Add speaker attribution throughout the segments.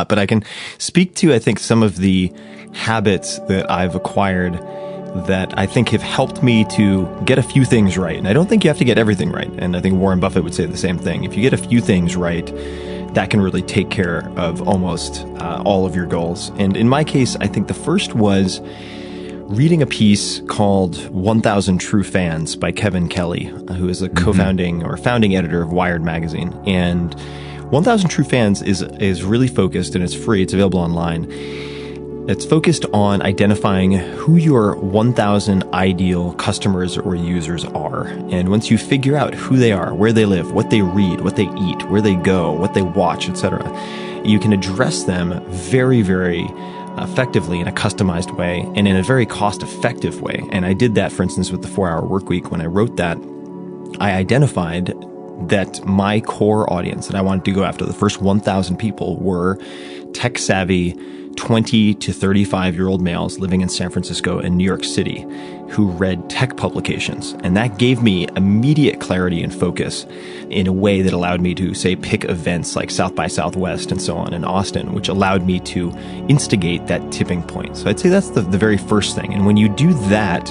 Speaker 1: But I can speak to, I think, some of the habits that I've acquired that I think have helped me to get a few things right. And I don't think you have to get everything right. And I think Warren Buffett would say the same thing. If you get a few things right, that can really take care of almost all of your goals. And in my case, I think the first was reading a piece called 1,000 True Fans by Kevin Kelly, who is a co-founding or founding editor of Wired magazine. And 1,000 True Fans is really focused, and it's free. It's available online. It's focused on identifying who your 1,000 ideal customers or users are. And once you figure out who they are, where they live, what they read, what they eat, where they go, what they watch, etc., you can address them very, very effectively in a customized way and in a very cost-effective way. And I did that, for instance, with the 4-Hour Workweek. When I wrote that, I identified that my core audience that I wanted to go after, the first 1,000 people, were tech-savvy 20 to 35-year-old males living in San Francisco and New York City who read tech publications. And that gave me immediate clarity and focus in a way that allowed me to, say, pick events like South by Southwest and so on in Austin, which allowed me to instigate that tipping point. So I'd say that's the very first thing. And when you do that,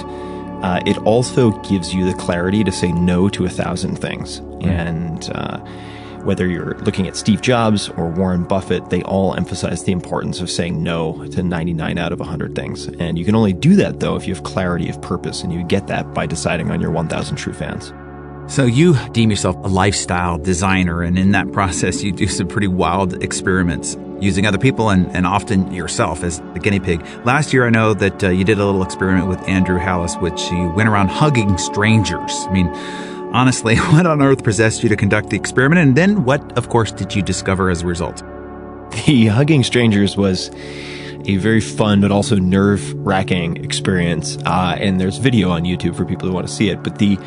Speaker 1: it also gives you the clarity to say no to 1,000 things. And whether you're looking at Steve Jobs or Warren Buffett, they all emphasize the importance of saying no to 99 out of 100 things. And you can only do that, though, if you have clarity of purpose, and you get that by deciding on your 1,000 true fans.
Speaker 2: So you deem yourself a lifestyle designer, and in that process, you do some pretty wild experiments using other people and often yourself as the guinea pig. Last year, I know that you did a little experiment with Andrew Hallis, which you went around hugging strangers. I mean, honestly, what on earth possessed you to conduct the experiment? And then what, of course, did you discover as a result?
Speaker 1: The hugging strangers was a very fun but also nerve-wracking experience. And there's video on YouTube for people who want to see it. But the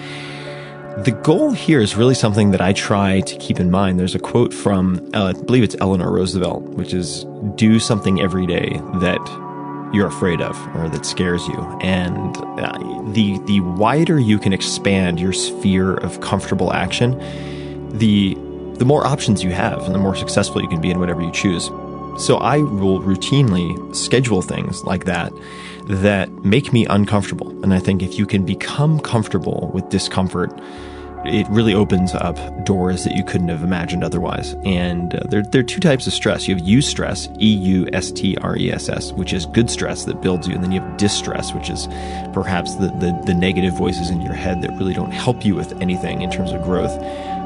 Speaker 1: goal here is really something that I try to keep in mind. There's a quote from, I believe it's Eleanor Roosevelt, which is, do something every day that you're afraid of or that scares you. And the wider you can expand your sphere of comfortable action, the more options you have and the more successful you can be in whatever you choose. So I will routinely schedule things like that make me uncomfortable. And I think if you can become comfortable with discomfort, it really opens up doors that you couldn't have imagined otherwise. And there are two types of stress. You have eustress, E-U-S-T-R-E-S-S, which is good stress that builds you. And then you have distress, which is perhaps the negative voices in your head that really don't help you with anything in terms of growth,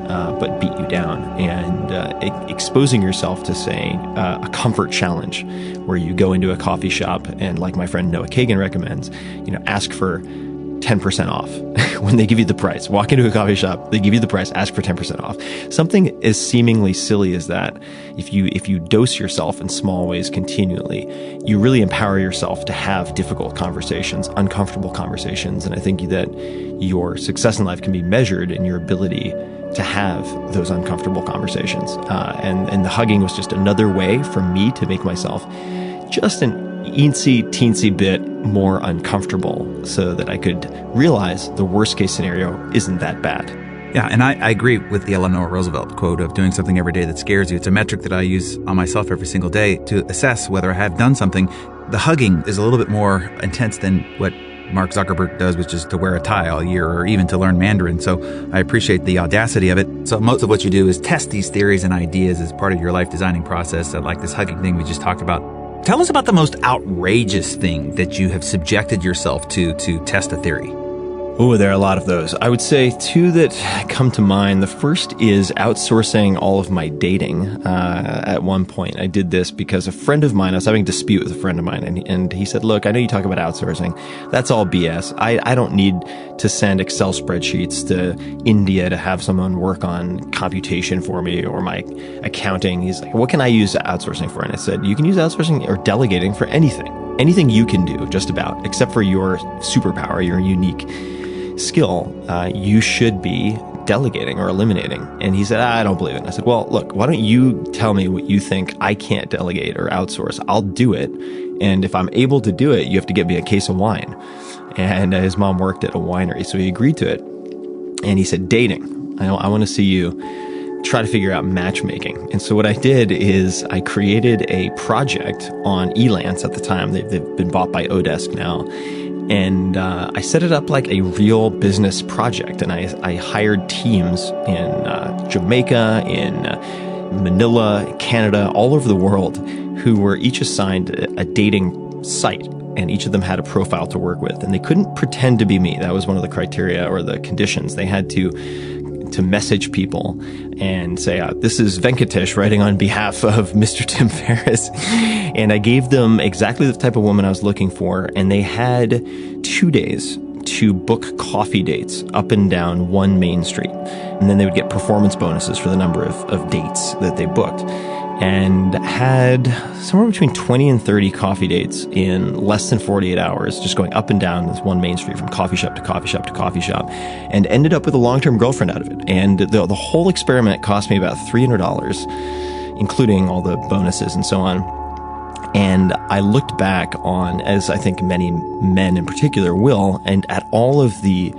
Speaker 1: but beat you down. And exposing yourself to, say, a comfort challenge where you go into a coffee shop and, like my friend Noah Kagan recommends, ask for 10% off when they give you the price. Walk into a coffee shop, they give you the price, ask for 10% off. Something as seemingly silly as that, if you dose yourself in small ways continually, you really empower yourself to have difficult conversations, uncomfortable conversations. And I think that your success in life can be measured in your ability to have those uncomfortable conversations. And the hugging was just another way for me to make myself just an teensy bit more uncomfortable so that I could realize the worst case scenario isn't that bad.
Speaker 2: Yeah, and I agree with the Eleanor Roosevelt quote of doing something every day that scares you. It's a metric that I use on myself every single day to assess whether I have done something. The hugging is a little bit more intense than what Mark Zuckerberg does, which is to wear a tie all year or even to learn Mandarin. So I appreciate the audacity of it. So most of what you do is test these theories and ideas as part of your life designing process, like this hugging thing we just talked about. Tell us about the most outrageous thing that you have subjected yourself to test a theory.
Speaker 1: Oh, there are a lot of those. I would say two that come to mind. The first is outsourcing all of my dating. At one point, I did this because a friend of mine, I was having a dispute with a friend of mine, and he said, look, I know you talk about outsourcing. That's all BS. I don't need to send Excel spreadsheets to India to have someone work on computation for me or my accounting. He's like, what can I use outsourcing for? And I said, you can use outsourcing or delegating for anything. Anything you can do, just about, except for your superpower, your unique skill, you should be delegating or eliminating. And he said, I don't believe it. And I said, well, look, why don't you tell me what you think I can't delegate or outsource? I'll do it. And if I'm able to do it, you have to get me a case of wine. And his mom worked at a winery, so he agreed to it. And he said, dating. I want to see you try to figure out matchmaking. And so what I did is I created a project on Elance at the time. They've been bought by Odesk now. And I set it up like a real business project. And I hired teams in Jamaica, in Manila, Canada, all over the world, who were each assigned a dating site. And each of them had a profile to work with. And they couldn't pretend to be me. That was one of the criteria or the conditions. They had to message people and say, this is Venkatesh writing on behalf of Mr. Tim Ferriss. And I gave them exactly the type of woman I was looking for. And they had 2 days to book coffee dates up and down one main street. And then they would get performance bonuses for the number of dates that they booked. And had somewhere between 20 and 30 coffee dates in less than 48 hours, just going up and down this one main street from coffee shop to coffee shop to coffee shop, and ended up with a long-term girlfriend out of it. And the whole experiment cost me about $300, including all the bonuses and so on. And I looked back on, as I think many men in particular will, and at all of the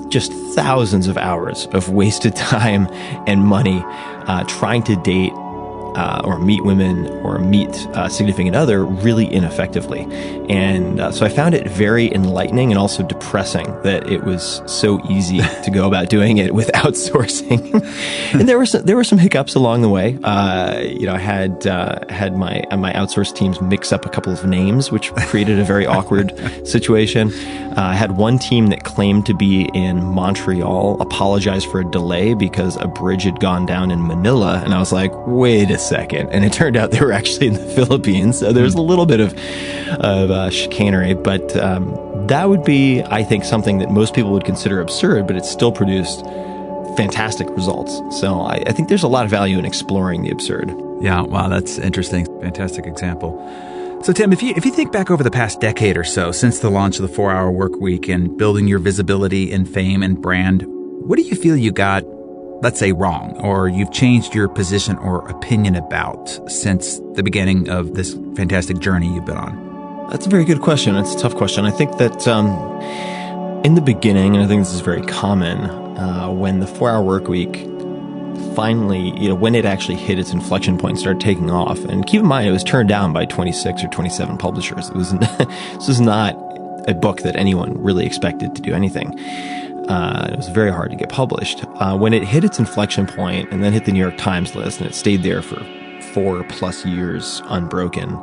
Speaker 1: just thousands of hours of wasted time and money trying to date or meet women or meet a significant other really ineffectively. And so I found it very enlightening and also depressing that it was so easy to go about doing it with outsourcing. And there were some hiccups along the way. I had my outsourced teams mix up a couple of names, which created a very awkward situation. I had one team that claimed to be in Montreal apologize for a delay because a bridge had gone down in Manila. And I was like, wait a second. And it turned out they were actually in the Philippines. So there's a little bit of chicanery, but that would be, I think, something that most people would consider absurd, but it still produced fantastic results. So I think there's a lot of value in exploring the absurd.
Speaker 2: Yeah, wow, that's interesting. Fantastic example. So Tim, if you think back over the past decade or so, since the launch of the 4-Hour Work Week and building your visibility and fame and brand, what do you feel you got, let's say, wrong, or you've changed your position or opinion about since the beginning of this fantastic journey you've been on?
Speaker 1: That's a very good question. It's a tough question. I think that in the beginning, and I think this is very common, when the 4-Hour Work Week finally, when it actually hit its inflection point and started taking off, and keep in mind, it was turned down by 26 or 27 publishers. This was not a book that anyone really expected to do anything. It was very hard to get published. When it hit its inflection point and then hit the New York Times list, and it stayed there for 4+ years unbroken,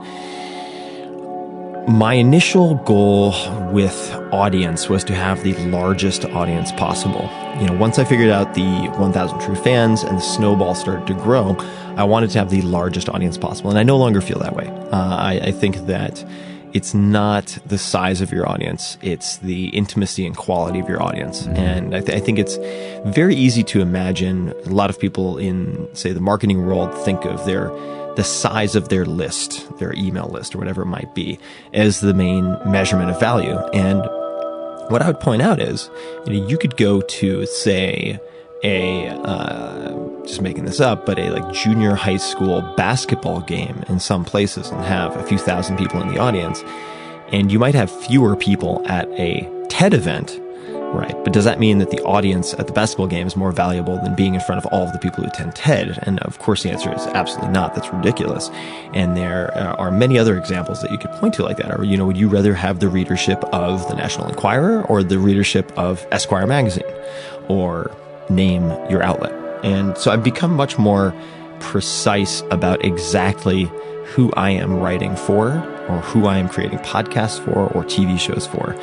Speaker 1: my initial goal with audience was to have the largest audience possible. Once I figured out the 1,000 true fans and the snowball started to grow, I wanted to have the largest audience possible. And I no longer feel that way. I think that it's not the size of your audience, it's the intimacy and quality of your audience. Mm-hmm. And I think it's very easy to imagine. A lot of people in, say, the marketing world think of the size of their list, their email list or whatever it might be, as the main measurement of value. And what I would point out is, you could go to, say, just making this up, but a junior high school basketball game in some places and have a few thousand people in the audience, and you might have fewer people at a TED event, right? But does that mean that the audience at the basketball game is more valuable than being in front of all of the people who attend TED? And of course the answer is absolutely not. That's ridiculous. And there are many other examples that you could point to like that. Or, would you rather have the readership of the National Enquirer or the readership of Esquire magazine? Or name your outlet. And so I've become much more precise about exactly who I am writing for, or who I am creating podcasts for, or TV shows for.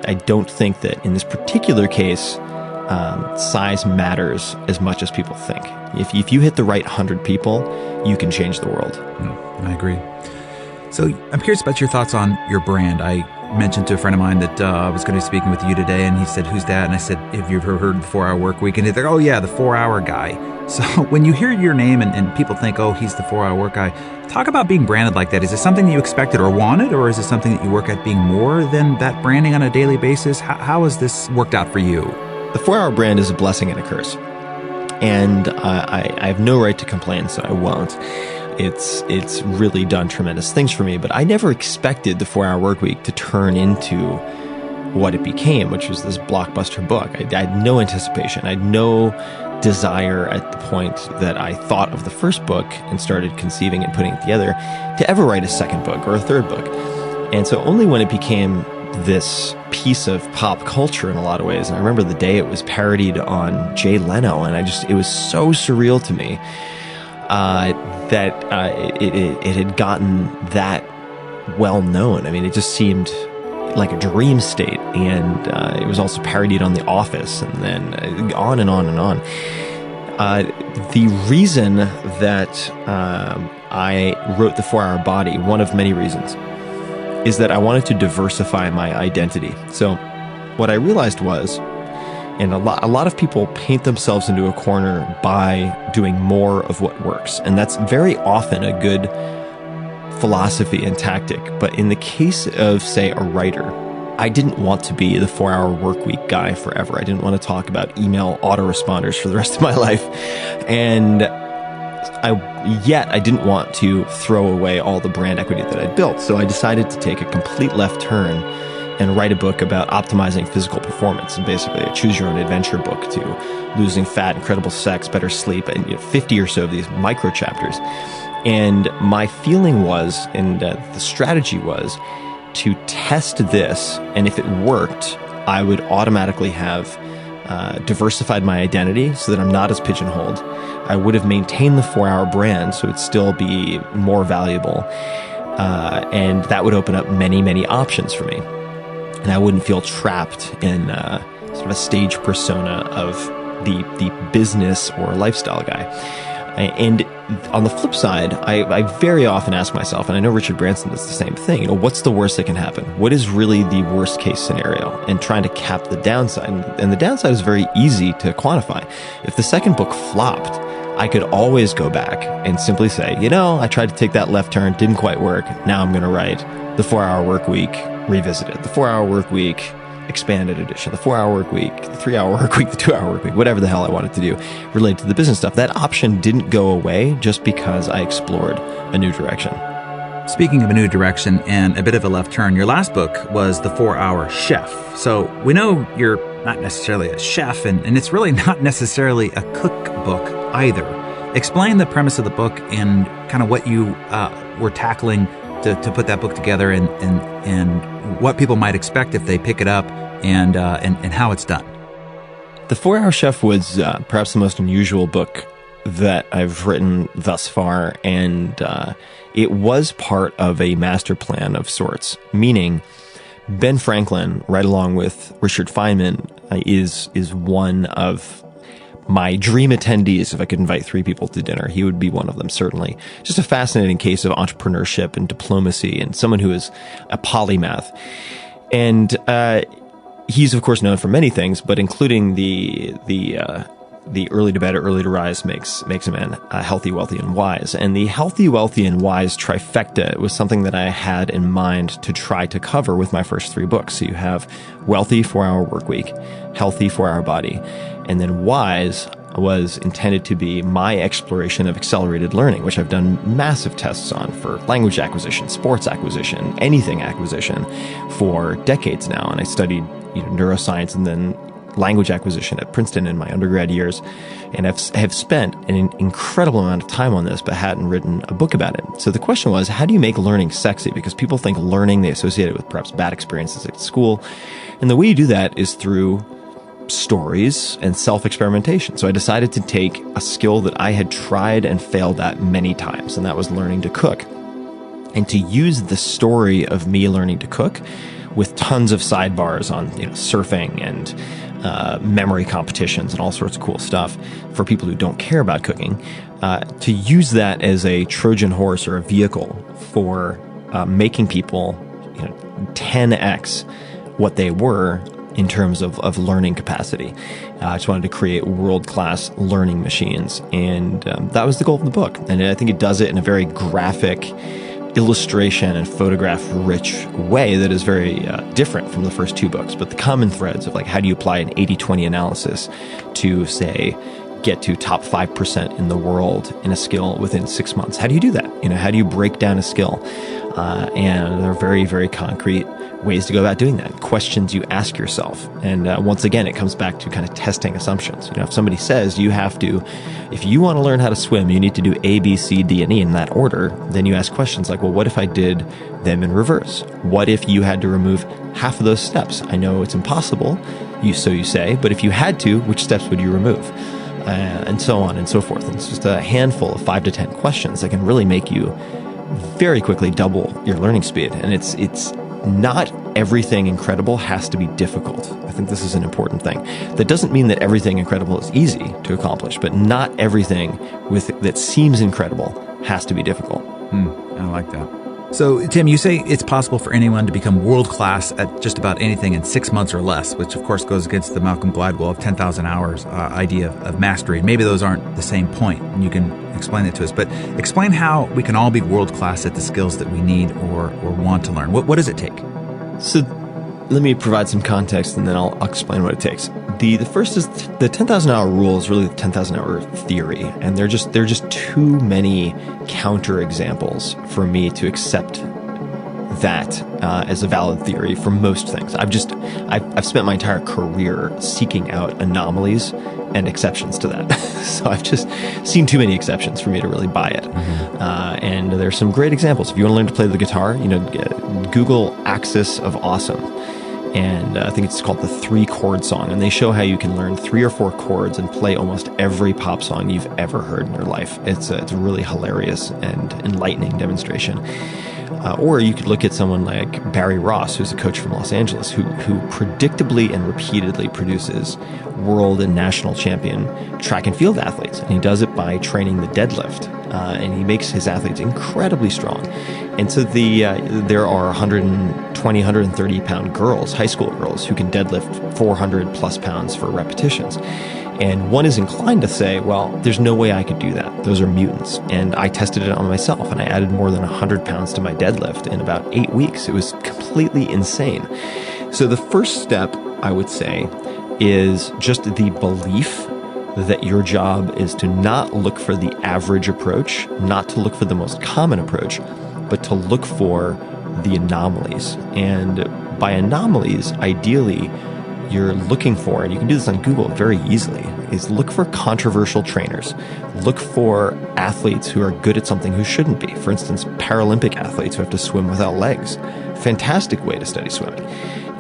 Speaker 1: I don't think that in this particular case, size matters as much as people think. If you hit the right 100 people, you can change the world.
Speaker 2: I agree. So I'm curious about your thoughts on your brand. I mentioned to a friend of mine that I was going to be speaking with you today, and he said, "Who's that?" And I said, "Have you ever heard of the 4-Hour Work Week?" And he's like, "Oh yeah, the 4-hour guy." So when you hear your name and people think, "Oh, he's the 4-hour work guy," talk about being branded like that. Is it something that you expected or wanted, or is it something that you work at being more than that branding on a daily basis? How has this worked out for you?
Speaker 1: The 4-hour brand is a blessing and a curse, and I have no right to complain, so I won't. It's really done tremendous things for me, but I never expected the 4-Hour Work Week to turn into what it became, which was this blockbuster book. I had no anticipation. I had no desire at the point that I thought of the first book and started conceiving and putting it together to ever write a second book or a third book. And so only when it became this piece of pop culture in a lot of ways, and I remember the day it was parodied on Jay Leno, and it was so surreal to me that it had gotten that well known. I mean, it just seemed like a dream state, and it was also parodied on The Office, and then on and on and on. The reason that I wrote The 4-Hour Body, one of many reasons, is that I wanted to diversify my identity. So what I realized was, and a lot of people paint themselves into a corner by doing more of what works, and that's very often a good philosophy and tactic. But in the case of, say, a writer, I didn't want to be the 4-hour work week guy forever. I didn't want to talk about email autoresponders for the rest of my life. And I didn't want to throw away all the brand equity that I'd built. So I decided to take a complete left turn and write a book about optimizing physical performance, and basically a choose your own adventure book to losing fat, incredible sex, better sleep, and 50 or so of these micro chapters. And my feeling was, and the strategy was, to test this, and if it worked, I would automatically have diversified my identity so that I'm not as pigeonholed. I would have maintained the 4-hour brand so it'd still be more valuable, and that would open up many, many options for me. And I wouldn't feel trapped in sort of a stage persona of the business or lifestyle guy. And on the flip side, I very often ask myself, and I know Richard Branson does the same thing, what's the worst that can happen? What is really the worst case scenario? And trying to cap the downside. And the downside is very easy to quantify. If the second book flopped, I could always go back and simply say, I tried to take that left turn, didn't quite work. Now I'm going to write the 4-hour work week revisited, the 4-hour work week expanded edition, the 4-hour work week, the 3-hour work week, the 2-hour work week, whatever the hell I wanted to do related to the business stuff. That option didn't go away just because I explored a new direction.
Speaker 2: Speaking of a new direction and a bit of a left turn, your last book was The 4-Hour Chef. So we know you're not necessarily a chef, and it's really not necessarily a cookbook either. Explain the premise of the book and kind of what you were tackling to put that book together, and what people might expect if they pick it up, and how it's done.
Speaker 1: The 4-Hour Chef was perhaps the most unusual book that I've written thus far, and it was part of a master plan of sorts, meaning Ben Franklin, right along with Richard Feynman, is one of my dream attendees. If I could invite 3 people to dinner, he would be one of them, certainly. Just a fascinating case of entrepreneurship and diplomacy, and someone who is a polymath. And he's, of course, known for many things, but including the early to bed, early to rise makes a man healthy, wealthy, and wise. And the healthy, wealthy, and wise trifecta was something that I had in mind to try to cover with my first 3 books. So you have wealthy 4-hour work week, healthy 4-hour body, and then wise was intended to be my exploration of accelerated learning, which I've done massive tests on for language acquisition, sports acquisition, anything acquisition for decades now. And I studied neuroscience and then language acquisition at Princeton in my undergrad years, and have spent an incredible amount of time on this, but hadn't written a book about it. So the question was, how do you make learning sexy? Because people think learning, they associate it with perhaps bad experiences at school. And the way you do that is through stories and self-experimentation. So I decided to take a skill that I had tried and failed at many times, and that was learning to cook, and to use the story of me learning to cook with tons of sidebars on surfing and memory competitions and all sorts of cool stuff for people who don't care about cooking, to use that as a Trojan horse or a vehicle for making people 10x what they were in terms of learning capacity. I just wanted to create world-class learning machines, and that was the goal of the book. And I think it does it in a very graphic, illustration and photograph-rich way that is very different from the first 2 books. But the common threads of how do you apply an 80-20 analysis to, say, get to top 5% in the world in a skill within 6 months. How do you do that? How do you break down a skill? And they're very, very concrete ways to go about doing that, questions you ask yourself. And once again, it comes back to kind of testing assumptions. If somebody says if you want to learn how to swim, you need to do A, B, C, D, and E in that order, then you ask questions like, well, what if I did them in reverse? What if you had to remove half of those steps? I know it's impossible, so you say, but if you had to, which steps would you remove? And so on and so forth. And it's just a handful of 5 to 10 questions that can really make you very quickly double your learning speed. And it's not everything incredible has to be difficult. I think this is an important thing. That doesn't mean that everything incredible is easy to accomplish, but not everything that seems incredible has to be difficult.
Speaker 2: I like that. So, Tim, you say it's possible for anyone to become world-class at just about anything in 6 months or less, which of course goes against the Malcolm Gladwell of 10,000 hours idea of mastery. And maybe those aren't the same point, and you can explain it to us. But explain how we can all be world-class at the skills that we need or want to learn. What does it take?
Speaker 1: So let me provide some context, and then I'll explain what it takes. The first is the 10,000 hour rule is really the 10,000 hour theory, and there are just too many counterexamples for me to accept that as a valid theory for most things. I've spent my entire career seeking out anomalies and exceptions to that. So I've just seen too many exceptions for me to really buy it. And there's some great examples. If you want to learn to play the guitar, Google Axis of Awesome. And I think it's called the 3-chord song. And they show how you can learn 3 or 4 chords and play almost every pop song you've ever heard in your life. It's a really hilarious and enlightening demonstration. Or you could look at someone like Barry Ross, who's a coach from Los Angeles, who predictably and repeatedly produces world and national champion track and field athletes. And he does it by training the deadlift. And he makes his athletes incredibly strong. And so there are 120, 130 pound girls, high school girls, who can deadlift 400 plus pounds for repetitions. And one is inclined to say, well, there's no way I could do that. Those are mutants. And I tested it on myself, and I added more than 100 pounds to my deadlift in about 8 weeks. It was completely insane. So the first step, I would say, is just the belief that your job is to not look for the average approach, not to look for the most common approach, but to look for the anomalies. And by anomalies, ideally, you're looking for, and you can do this on Google very easily, is look for controversial trainers. Look for athletes who are good at something who shouldn't be. For instance, Paralympic athletes who have to swim without legs. Fantastic way to study swimming.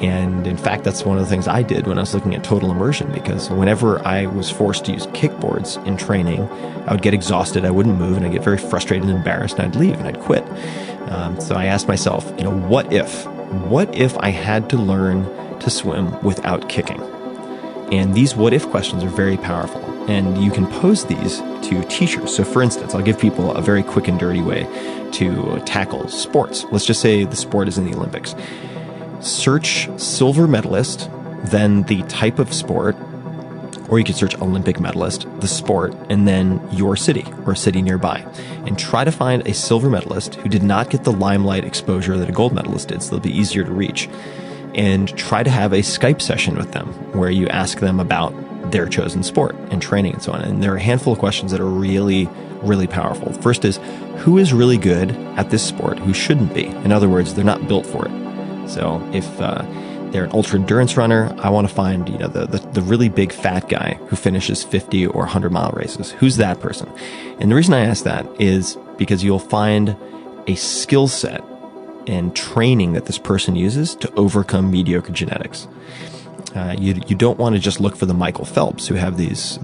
Speaker 1: And in fact, that's one of the things I did when I was looking at total immersion, because whenever I was forced to use kickboards in training, I would get exhausted, I wouldn't move, and I'd get very frustrated and embarrassed, and I'd leave and I'd quit. So I asked myself, what if I had to learn to swim without kicking? And these what if questions are very powerful, and you can pose these to teachers. So for instance, I'll give people a very quick and dirty way to tackle sports. Let's just say the sport is in the Olympics. Search silver medalist, then the type of sport, or you could search Olympic medalist, the sport, and then your city or a city nearby. And try to find a silver medalist who did not get the limelight exposure that a gold medalist did, so they'll be easier to reach. And try to have a Skype session with them where you ask them about their chosen sport and training and so on. And there are a handful of questions that are really, really powerful. First is, who is really good at this sport who shouldn't be? In other words, they're not built for it. So if they're an ultra endurance runner, I want to find the really big fat guy who finishes 50 or 100 mile races. Who's that person? And the reason I ask that is because you'll find a skill set and training that this person uses to overcome mediocre genetics. You don't want to just look for the Michael Phelps who have these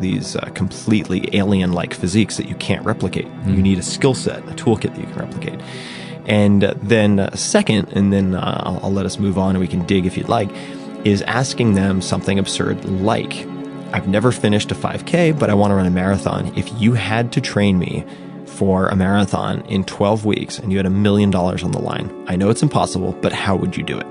Speaker 1: completely alien-like physiques that you can't replicate. You need a skill set, a toolkit that you can replicate. And then second, and then I'll let us move on and we can dig if you'd like, is asking them something absurd like, I've never finished a 5K, but I want to run a marathon. If you had to train me for a marathon in 12 weeks and you had $1 million on the line, I know it's impossible, but how would you do it?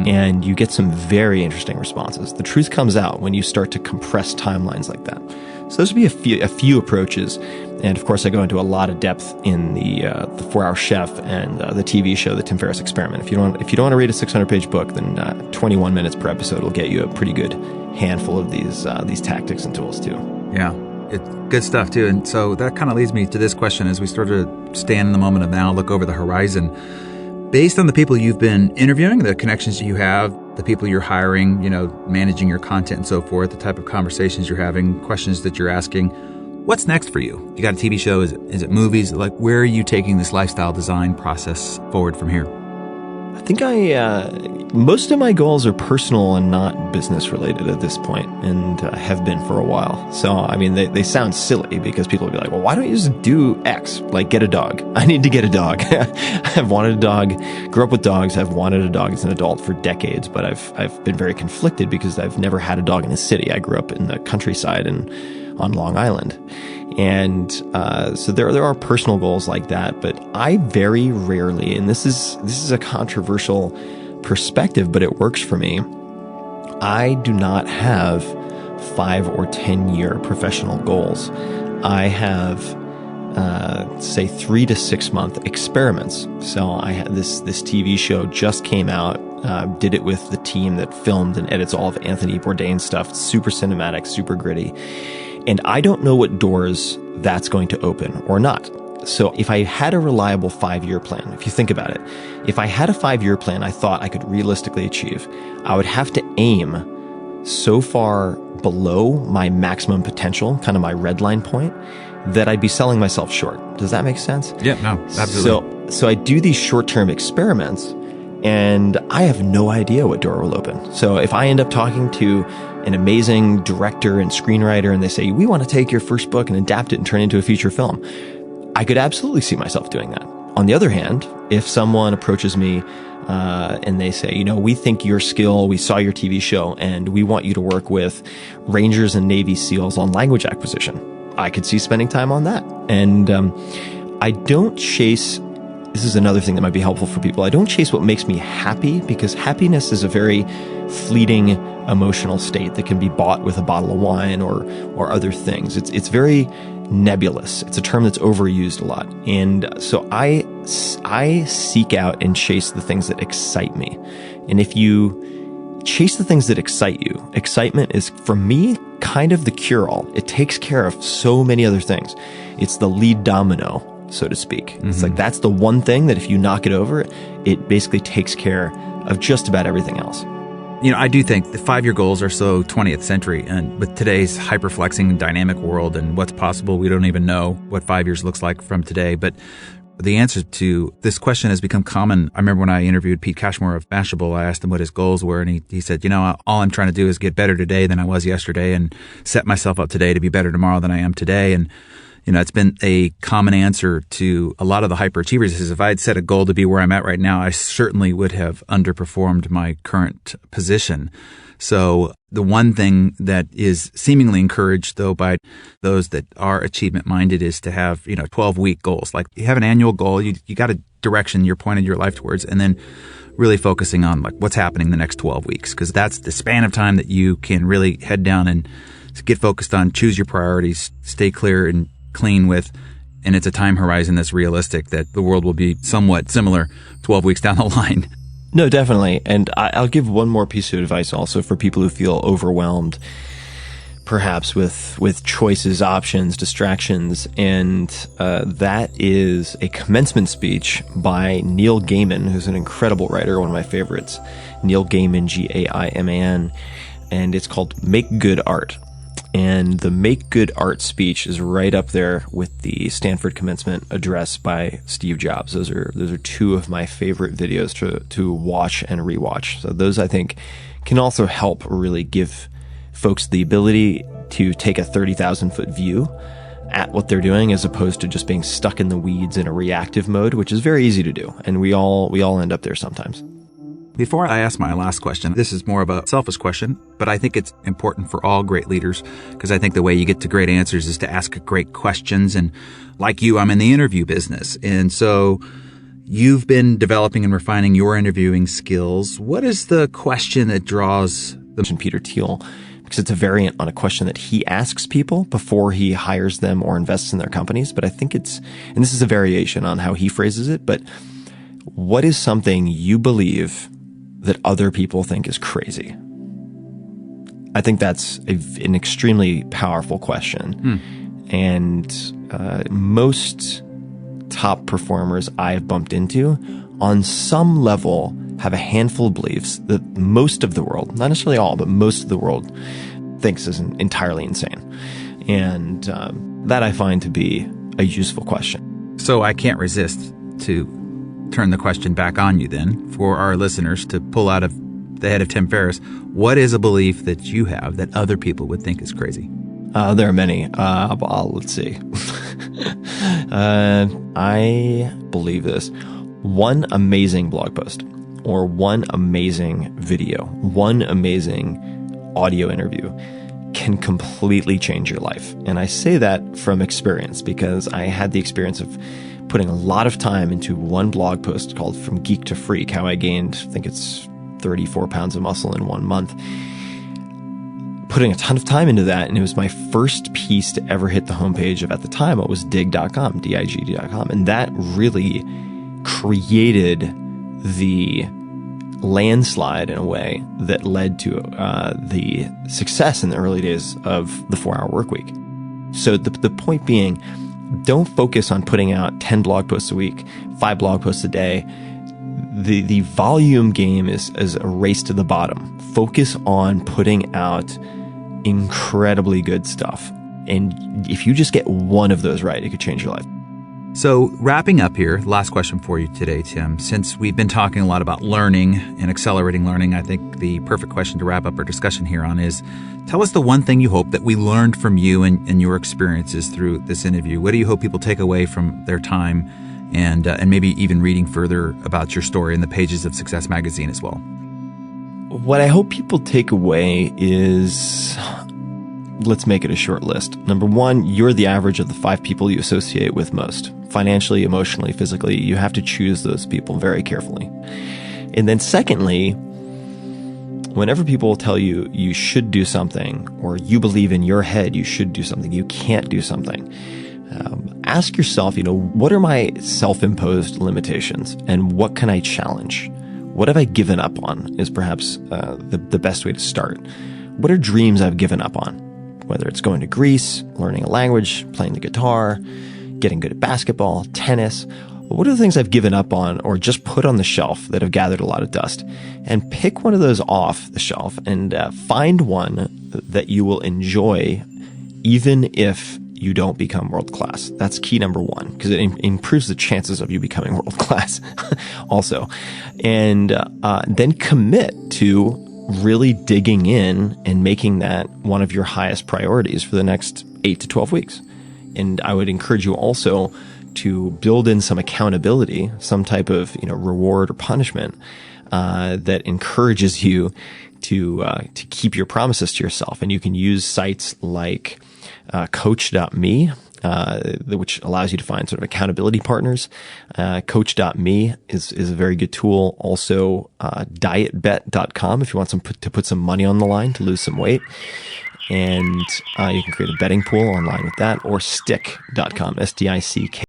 Speaker 1: And you get some very interesting responses. The truth comes out when you start to compress timelines like that. So those would be a few approaches. And of course, I go into a lot of depth in the 4-Hour Chef and the TV show, The Tim Ferriss Experiment. If you don't want to read a 600-page book, then 21 minutes per episode will get you a pretty good handful of these tactics and tools too.
Speaker 2: Yeah, it's good stuff too. And so that kind of leads me to this question: as we sort of stand in the moment of now, look over the horizon, Based on the people you've been interviewing, the connections you have, the people you're hiring, managing your content and so forth, the type of conversations you're having, questions that you're asking, what's next for you? You got a TV show? Is it movies? Like, where are you taking this lifestyle design process forward from here?
Speaker 1: I think most of my goals are personal and not business related at this point, and have been for a while. So, I mean, they sound silly because people will be like, well, why don't you just do X? Like, get a dog. I need to get a dog. I've wanted a dog, grew up with dogs. I've wanted a dog as an adult for decades, but I've been very conflicted because I've never had a dog in a city. I grew up in the countryside and on Long Island. And so there are personal goals like that, but I very rarely, and this is a controversial perspective, but it works for me. I do not have 5 or 10-year professional goals. I have say 3 to 6 month experiments. So I had this TV show just came out. Did it with the team that filmed and edits all of Anthony Bourdain's stuff. It's super cinematic, super gritty. And I don't know what doors that's going to open or not. So if I had a reliable 5-year plan, if you think about it, if I had a 5-year plan I thought I could realistically achieve, I would have to aim so far below my maximum potential, kind of my red line point, that I'd be selling myself short. Does that make sense?
Speaker 2: Yeah, no, absolutely.
Speaker 1: So I do these short-term experiments, and I have no idea what door will open. So if I end up talking to an amazing director and screenwriter and they say, we want to take your first book and adapt it and turn it into a feature film, I could absolutely see myself doing that. On the other hand, if someone approaches me and they say, we think your skill, we saw your TV show, and we want you to work with Rangers and Navy SEALs on language acquisition, I could see spending time on that. And I don't chase, this is another thing that might be helpful for people, I don't chase what makes me happy, because happiness is a very fleeting emotional state that can be bought with a bottle of wine or other things. It's very nebulous. It's a term that's overused a lot. And so I seek out and chase the things that excite me. And if you chase the things that excite you, excitement is, for me, kind of the cure-all. It takes care of so many other things. It's the lead domino, so to speak. Mm-hmm. It's like that's the one thing that if you knock it over, it basically takes care of just about everything else.
Speaker 2: I do think the 5-year goals are so 20th century, and with today's hyper-flexing dynamic world and what's possible, we don't even know what 5 years looks like from today. But the answer to this question has become common. I remember when I interviewed Pete Cashmore of Mashable, I asked him what his goals were, and he said, all I'm trying to do is get better today than I was yesterday and set myself up today to be better tomorrow than I am today. And it's been a common answer to a lot of the hyperachievers is if I had set a goal to be where I'm at right now, I certainly would have underperformed my current position. So the one thing that is seemingly encouraged, though, by those that are achievement-minded is to have, 12-week goals. Like you have an annual goal, you got a direction you're pointing your life towards, and then really focusing on like what's happening the next 12 weeks, because that's the span of time that you can really head down and get focused on, choose your priorities, stay clear and clean with, and it's a time horizon that's realistic that the world will be somewhat similar 12 weeks down the line.
Speaker 1: No, definitely. And I'll give one more piece of advice also for people who feel overwhelmed, perhaps with choices, options, distractions. And that is a commencement speech by Neil Gaiman, who's an incredible writer, one of my favorites. Neil Gaiman, Gaiman. And it's called Make Good Art. And the Make Good Art speech is right up there with the Stanford commencement address by Steve Jobs. Those are two of my favorite videos to watch and rewatch. So those, I think, can also help really give folks the ability to take a 30,000-foot view at what they're doing, as opposed to just being stuck in the weeds in a reactive mode, which is very easy to do. And we all end up there sometimes.
Speaker 2: Before I ask my last question, this is more of a selfish question, but I think it's important for all great leaders, because I think the way you get to great answers is to ask great questions. And like you, I'm in the interview business. And so you've been developing and refining your interviewing skills. What is the question that draws
Speaker 1: Peter Thiel, because it's a variant on a question that he asks people before he hires them or invests in their companies. But I think and this is a variation on how he phrases it, but what is something you believe that other people think is crazy? I think that's an extremely powerful question. And most top performers I've bumped into on some level have a handful of beliefs that most of the world, not necessarily all, but most of the world thinks is entirely insane. And that I find to be a useful question.
Speaker 2: So I can't resist to turn the question back on you then for our listeners to pull out of the head of Tim Ferriss. What is a belief that you have that other people would think is crazy?
Speaker 1: There are many. Let's see. I believe this. One amazing blog post or one amazing video, one amazing audio interview can completely change your life. And I say that from experience because I had the experience of putting a lot of time into one blog post called From Geek to Freak, how I gained, I think it's 34 pounds of muscle in 1 month. Putting a ton of time into that, and it was my first piece to ever hit the homepage of, at the time, it was dig.com, dig.com. And that really created the landslide in a way that led to the success in the early days of the 4-Hour Workweek. So the point being, don't focus on putting out 10 blog posts a week, 5 blog posts a day. The volume game is a race to the bottom. Focus on putting out incredibly good stuff. And if you just get one of those right, it could change your life.
Speaker 2: So wrapping up here, last question for you today, Tim. Since we've been talking a lot about learning and accelerating learning, I think the perfect question to wrap up our discussion here on is, tell us the one thing you hope that we learned from you and your experiences through this interview. What do you hope people take away from their time and maybe even reading further about your story in the pages of Success Magazine as well?
Speaker 1: What I hope people take away is, let's make it a short list. Number one, you're the average of the 5 people you associate with most. Financially, emotionally, physically, you have to choose those people very carefully. And then secondly, whenever people tell you you should do something, or you believe in your head you should do something, you can't do something, ask yourself, what are my self-imposed limitations and what can I challenge? What have I given up on is perhaps the best way to start. What are dreams I've given up on? Whether it's going to Greece, learning a language, playing the guitar, getting good at basketball, tennis. What are the things I've given up on or just put on the shelf that have gathered a lot of dust? And pick one of those off the shelf and find one that you will enjoy even if you don't become world class. That's key number one, because it improves the chances of you becoming world class also. And then commit to really digging in and making that one of your highest priorities for the next 8 to 12 weeks. And I would encourage you also to build in some accountability, some type of reward or punishment that encourages you to keep your promises to yourself. And you can use sites like coach.me, which allows you to find sort of accountability partners. Coach.me is a very good tool. Also, dietbet.com if you want to put some money on the line to lose some weight. And you can create a betting pool online with that, or stick.com, SDICK.